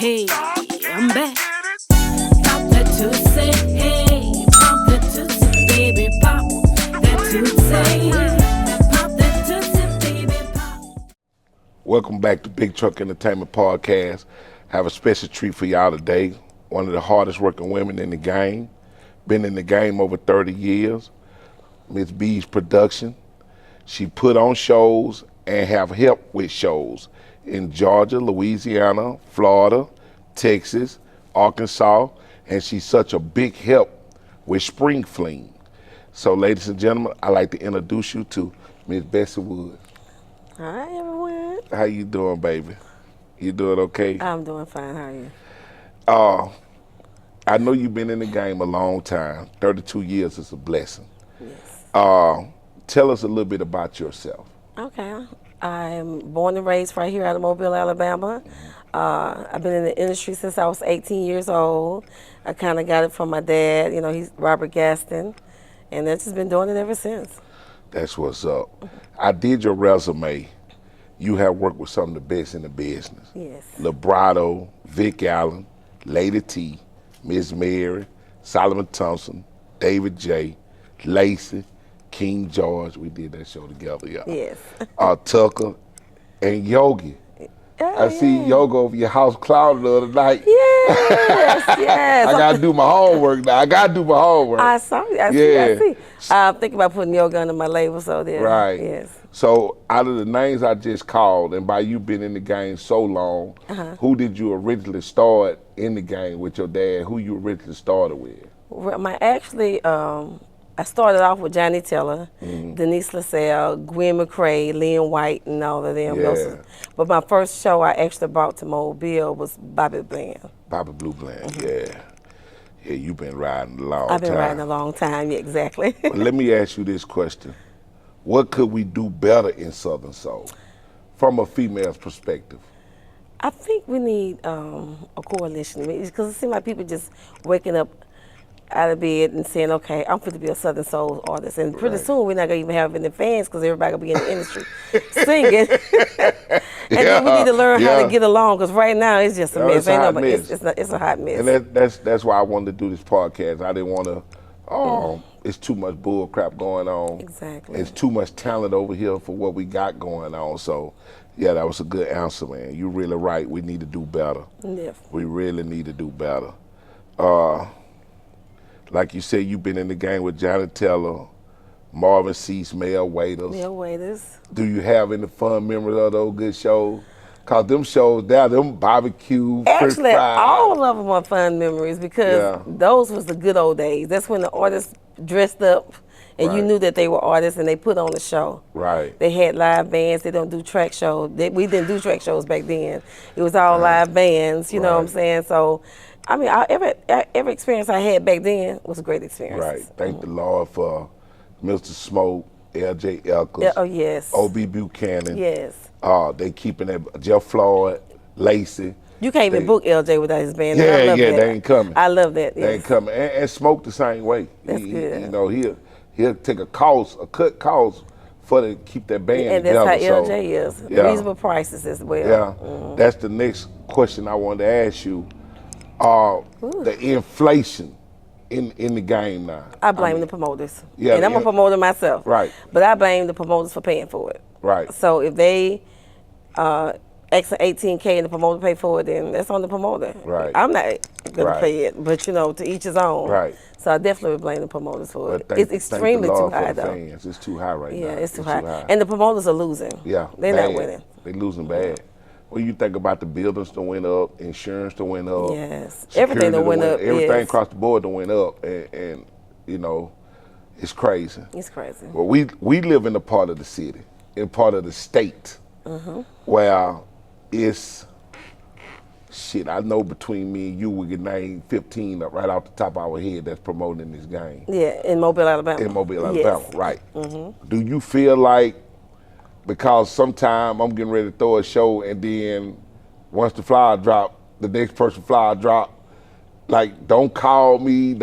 Hey, I'm back. Pop that Tootsie, hey. Pop that Tootsie, baby, pop that Tootsie. Pop that Tootsie, baby, pop. Welcome back to Big Truck Entertainment Podcast. Have a special treat for y'all today. One of the hardest working women in the game. Been in the game over 30 years. Miss B's production. She put on shows and have helped with shows in Georgia, Louisiana, Florida, Texas, Arkansas, and she's such a big help with Spring Fling. So, ladies and gentlemen, I'd like to introduce you to Miss Bessie Wood. Hi, everyone. How you doing, baby? You doing okay? I'm doing fine. How are you? I know you've been in the game a long time. 32 years is a blessing. Yes. Tell us a little bit about yourself. Okay. I'm born and raised right here out of Mobile, Alabama. I've been in the industry since I was 18 years old. I kind of got it from my dad. You know, he's Robert Gaston, and I've just been doing it ever since. That's what's up. I did your resume. You have worked with some of the best in the business. Yes. Librato, Vic Allen, Lady T, Miss Mary, Solomon Thompson, David J, Lacey, King George. We did that show together, y'all. Yes. Tucker, and Yogi. Oh, I see Yoga over your house cloud the other night. Yes, yes. I gotta do my homework now. I saw you. I see. I'm thinking about putting yoga under my label, so there. Right. Yes. So out of the names I just called, and by you being in the game so long, who did you originally start in the game with your dad? Who you originally started with? I started off with Johnny Teller, Denise LaSalle, Gwen McCrae, Lynn White, and all of them. Yeah. But my first show I actually brought to Mobile was Bobby Bland. Bobby Blue Bland, yeah. Yeah, you've been riding a long time. I've been riding a long time, yeah, exactly. But let me ask you this question. What could we do better in Southern Soul from a female's perspective? I think we need a coalition, because it seems like people just waking up out of bed and saying, okay, I'm going to be a Southern Soul artist. And pretty soon we're not going to even have any fans because everybody going to be in the industry singing. And then we need to learn how to get along, because right now it's just a mess. It's a hot mess. And that's why I wanted to do this podcast. I didn't want to, it's too much bull crap going on. Exactly. It's too much talent over here for what we got going on. So, yeah, that was a good answer, man. You're really right. We need to do better. Yeah. We really need to do better. Like you said, you've been in the game with Johnny Teller, Marvin Cease, Mel Waiters. Mel Waiters. Do you have any fun memories of those good shows? Because them shows there, them barbecue, actually, all of them are fun memories, because those was the good old days. That's when the artists dressed up and you knew that they were artists and they put on the show. Right. They had live bands. They don't do track shows. We didn't do track shows back then. It was all live bands, you know what I'm saying? So, I mean, every experience I had back then was a great experience. Right. Thank the Lord for Mr. Smoke, L.J. Elkins. Yeah, oh, yes. O.B. Buchanan. Yes. They keeping that, Jeff Floyd, Lacey. You can't even book LJ without his band. Yeah, they ain't coming. I love that. Yes. They ain't coming. And Smoke the same way. That's good. You know, he'll take a cut cost for to keep that band and together. And that's how LJ is. Reasonable prices as well. Yeah. That's the next question I wanted to ask you. The inflation in the game now. I blame the promoters. Yeah, and I'm a promoter myself. Right. But I blame the promoters for paying for it. Right. So if they extra $18K and the promoter pay for it, then that's on the promoter. Right. I'm not going to pay it, but to each his own. Right. So I definitely blame the promoters for it. It's extremely too high, though. Fans. It's too high right now. Yeah, it's too high. And the promoters are losing. Yeah. They're not winning. They're losing bad. When you think about the buildings that went up, insurance that went up, yes, everything that went up, everything across the board that went up, and you know, it's crazy. It's crazy. Well, we live in a part of the city, in part of the state, where it's shit. I know between me and you, we can name 15 right off the top of our head that's promoting this game. Yeah, in Mobile, Alabama. In Mobile, Alabama, right? Do you feel like, because sometime I'm getting ready to throw a show, and then once the flyer drop, the next person flyer drop, like, don't call me,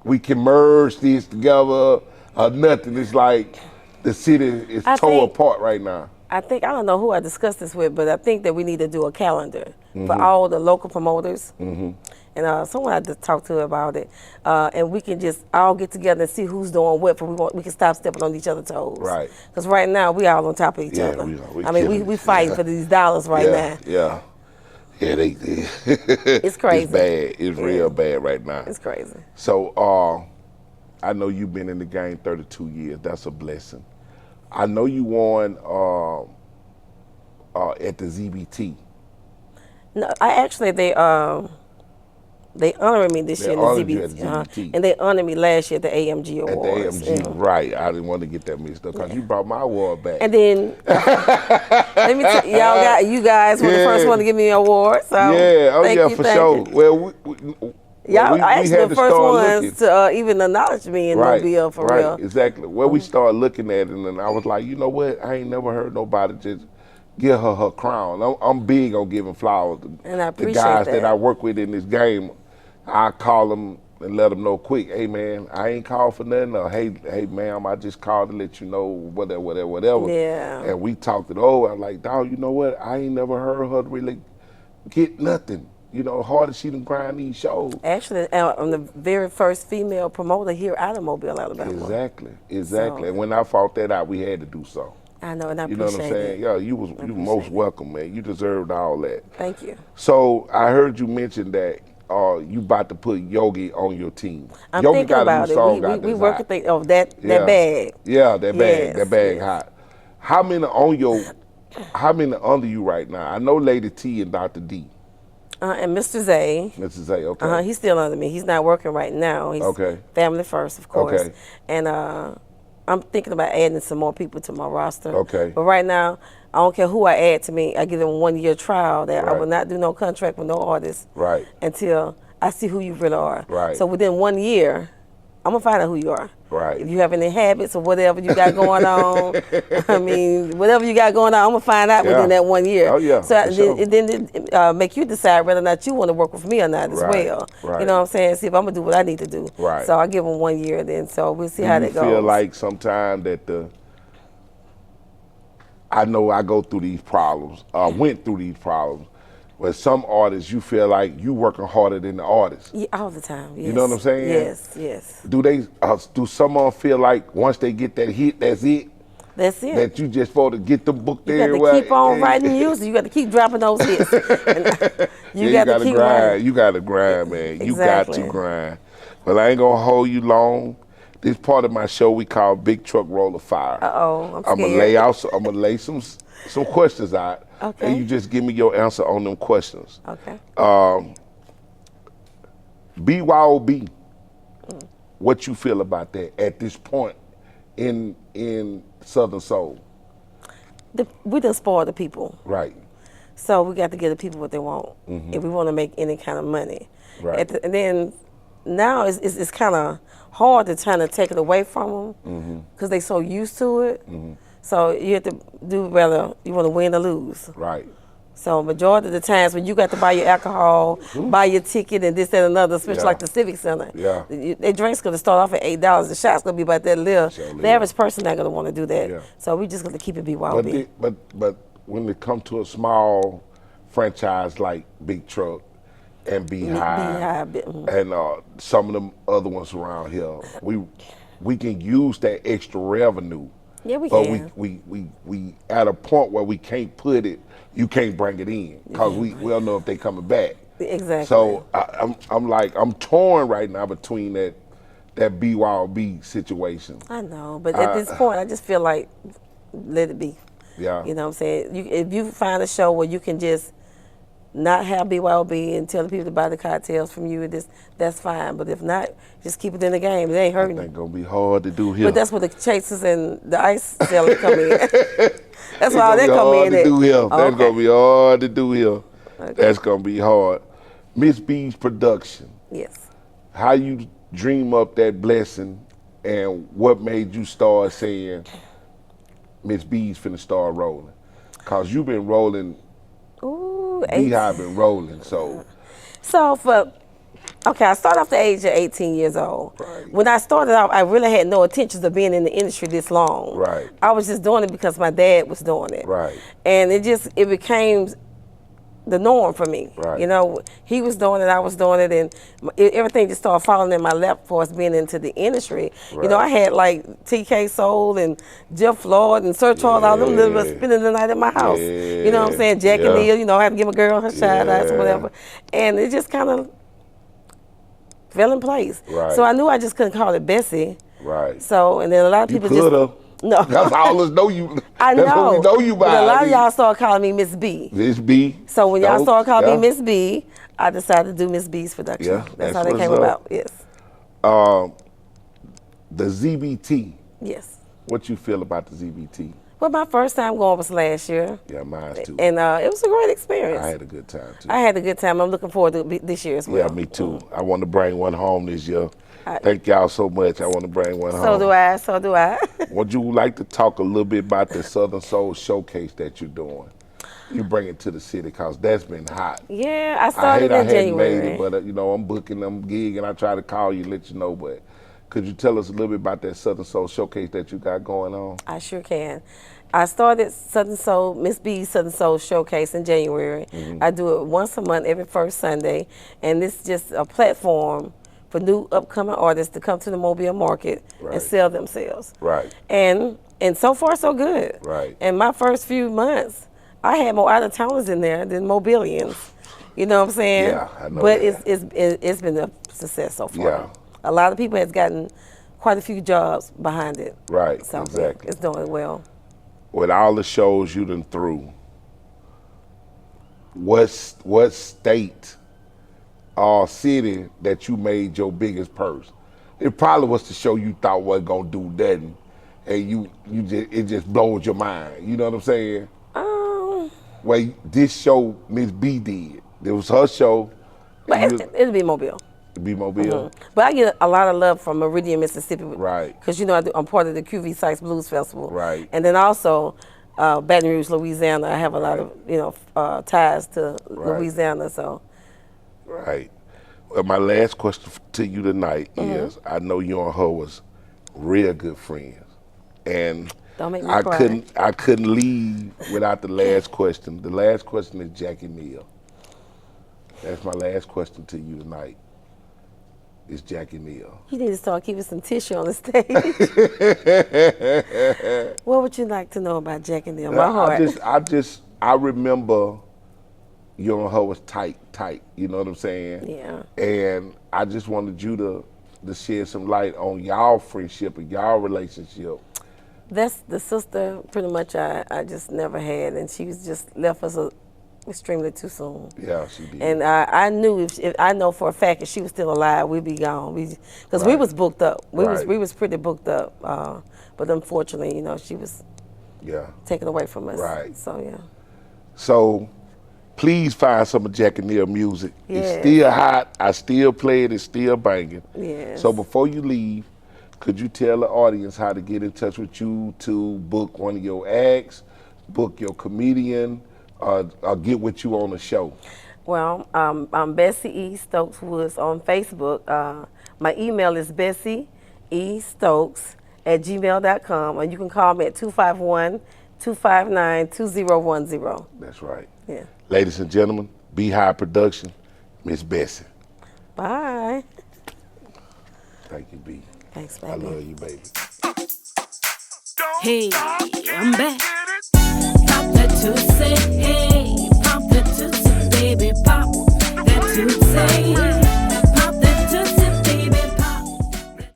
we can merge this together or nothing. It's like the city is torn apart right now. I don't know who I discussed this with, but I think that we need to do a calendar for all the local promoters. And someone I just talked to about it, and we can just all get together and see who's doing what. We can stop stepping on each other's toes. Right. Because right now we all on top of each Yeah, other. we I mean, we fighting for these dollars right now. Yeah. Yeah, they It's crazy. It's bad. It's real bad right now. It's crazy. So I know you've been in the game 32 years. That's a blessing. I know you won at the ZBT. No, they honored me this year in the honored you at the ZBT, ZBT. and they honored me last year at the AMG Awards. At the AMG, right. I didn't want to get that mixed up because you brought my award back. And then, let me tell you guys were the first one to give me an award. So thank you, for sure. You. Well, Y'all actually had the to first start ones looking. to even acknowledge me in Mobile for real. Exactly. Well, we started looking at it, and then I was like, you know what? I ain't never heard nobody just give her crown. I'm big on giving flowers. And I appreciate the guys that I work with in this game, I call them and let them know quick. Hey man, I ain't called for nothing. Or hey ma'am, I just called to let you know whatever. Yeah. And we talked it over. I'm like, dog, you know what? I ain't never heard her really get nothing. You know, hard as she done grind these shows. Actually, I'm the very first female promoter here out of Mobile, Alabama. Exactly. So, And when I fought that out, we had to do so. I know, and I You know appreciate what I'm saying? it. Yeah, you was most welcome, man. You deserved all that. Thank you. So I heard you mention that you about to put Yogi on your team. I'm Yogi thinking got about a new it. song We out that's working hot. that bag. Yeah, that bag. Yes, That bag yes. hot. How many under you right now? I know Lady T and Dr. D. And Mr. Zay. Mrs. Zay, okay. He's still under me. He's not working right now. He's Okay. family first, of course. Okay. And I'm thinking about adding some more people to my roster. Okay. But right now, I don't care who I add to me. I give them 1 year trial that I Right. will not do no contract with no artist Right. until I see who you really are. Right. So within 1 year, I'm gonna find out who you are. Right. If you have any habits or whatever you got going on, I mean, whatever you got going on, I'm gonna find out within that 1 year. Oh, yeah, So for sure. then make you decide whether or not you want to work with me or not as Right, well. right. You know what I'm saying? See if I'm gonna do what I need to do. Right. So I give them 1 year then. So we'll see how Do that you goes. feel like sometimes that I know I go through these problems, went through these problems, but some artists you feel like you working harder than the artist. Yeah, all the time. Yes. You know what I'm saying? Yes. Do some of them feel like once they get that hit, that's it? That's it. That you just supposed to get the book You there? got to keep on writing music. You got to keep dropping those hits. You got to keep grind. writing. You got to grind, man. You got Exactly. to grind. Well, I ain't gonna hold you long. This part of my show we call Big Truck Roll of Fire. I'm I'm scared. gonna lay some questions out, Okay. and you just give me your answer on them questions. Okay. BYOB, what you feel about that at this point in Southern Soul? We done spoiled the people. Right. So we got to give the people what they want if we want to make any kind of money. Right. And then now it's kind of hard to try to take it away from them because they so used to it. So you have to do whether you want to win or lose. Right. So majority of the times when you got to buy your alcohol, buy your ticket and this, that, and another, especially Yeah. like the Civic Center, Yeah. their drinks going to start off at $8. The shot's going to be about that little. Sure The is. average person not going to want to do that. Yeah. So we just going to keep it BYOB. But when it comes to a small franchise like Big Truck and Beehive, and some of them other ones around here, we can use that extra revenue. Yeah, we but can. we at a point where we can't put it, you can't bring it in because we don't know if they coming back. Exactly. So I'm torn right now between that BYOB situation. I know, but at this point, I just feel like let it be. Yeah. You know what I'm saying? If you find a show where you can just not have BYOB and tell the people to buy the cocktails from you, that's fine. But if not, just keep it in the game. It ain't I hurting. think gonna be hard to do here. But that's where the chasers and the ice sellers come in. That's It's why gonna they be come hard in to at. do here. Oh, That's okay. gonna be hard to do here. Okay. That's gonna be hard. Miss B's production. Yes. How you dream up that blessing, and what made you start saying, Miss B's finna start rolling? Cause you've been rolling. Ooh, Beehive been rolling. So I started off the age of 18 years old. Right. When I started out, I really had no intentions of being in the industry this long. Right. I was just doing it because my dad was doing it. Right. And it became the norm for me. Right. You know, he was doing it, I was doing it, and everything just started falling in my lap for us being into the industry. Right. You know, I had like TK Soul and Jeff Floyd and Sir Charles, all them little spending the night at my house. You know what I'm saying? Jack and Neil, you know, I had to give a girl her shout outs or whatever. And it just kind of fell in place. Right. So I knew I just couldn't call it Bessie. Right. So, and then a lot of people just... No. That's all us know you. I That's know. what we know you by. But a lot of y'all started calling me Miss B. Miss B. So when y'all started calling me Miss B, I decided to do Miss B's production. Yeah, that's how that came about. Yes. The ZBT. Yes. What you feel about the ZBT? Well, my first time going was last year. Yeah, mine too. And it was a great experience. I had a good time too. I had a good time. I'm looking forward to this year as well. Yeah, me too. I want to bring one home this year. Thank y'all so much. I want to bring one home. So do I. So do I. Would you like to talk a little bit about the Southern Soul Showcase that you're doing? You bring it to the city because that's been hot. Yeah, I started in January. I hadn't made it, but you know, I'm booking them gig and I try to call you, let you know. But could you tell us a little bit about that Southern Soul Showcase that you got going on? I sure can. I started Southern Soul, Miss B's Southern Soul Showcase in January. I do it once a month, every first Sunday, and this is just a platform for new upcoming artists to come to the Mobile market and sell themselves. Right. And so far so good. Right. In my first few months, I had more out-of-towners in there than Mobilians. You know what I'm saying? Yeah, I know but that. it's been a success so far. Yeah. A lot of people has gotten quite a few jobs behind it. Right, So exactly. it's doing well. With all the shows you done through, what state or city that you made your biggest purse? It probably was the show you thought wasn't gonna do nothing, and it just blows your mind. You know what I'm saying? Well, this show Miss B did. It was her show. But it'll be Mobile. Be Mobile. But I get a lot of love from Meridian, Mississippi. Right. Because, you know, I'm part of the QV Sykes Blues Festival. Right. And then also Baton Rouge, Louisiana. I have a lot of, you know, ties to Louisiana. So. Right. Well, my last question to you tonight is, I know you and her was real good friends. And don't make me cry. I couldn't leave without the last question. The last question is Jackie Neal. That's my last question to you tonight. Is Jackie Neal. You need to start keeping some tissue on the stage. What would you like to know about Jackie Neal? My heart. I remember you and her was tight. You know what I'm saying? Yeah. And I just wanted you to shed some light on y'all friendship and y'all relationship. That's the sister pretty much I just never had, and she was just left us extremely too soon. Yeah, she did. And I knew if I know for a fact if she was still alive, we'd be gone. Because we was booked up. We was pretty booked up. But unfortunately, you know, she was taken away from us. Right. So yeah. So please find some of Jackie Neal music. Yes. It's still hot. I still play it. It's still banging. Yes. So before you leave, could you tell the audience how to get in touch with you to book one of your acts, book your comedian, or get with you on the show? Well, I'm Bessie E. Stokes Woods on Facebook. My email is bessieestokes@gmail.com, and you can call me at 251-259-2010. That's right. Yeah. Ladies and gentlemen, Beehive Production, Miss Bessie. Bye. Thank you, B. Thanks, baby. I love you, baby. Hey, I'm back. Pop that tootsie, hey, pop that tootsie, baby, pop that tootsie.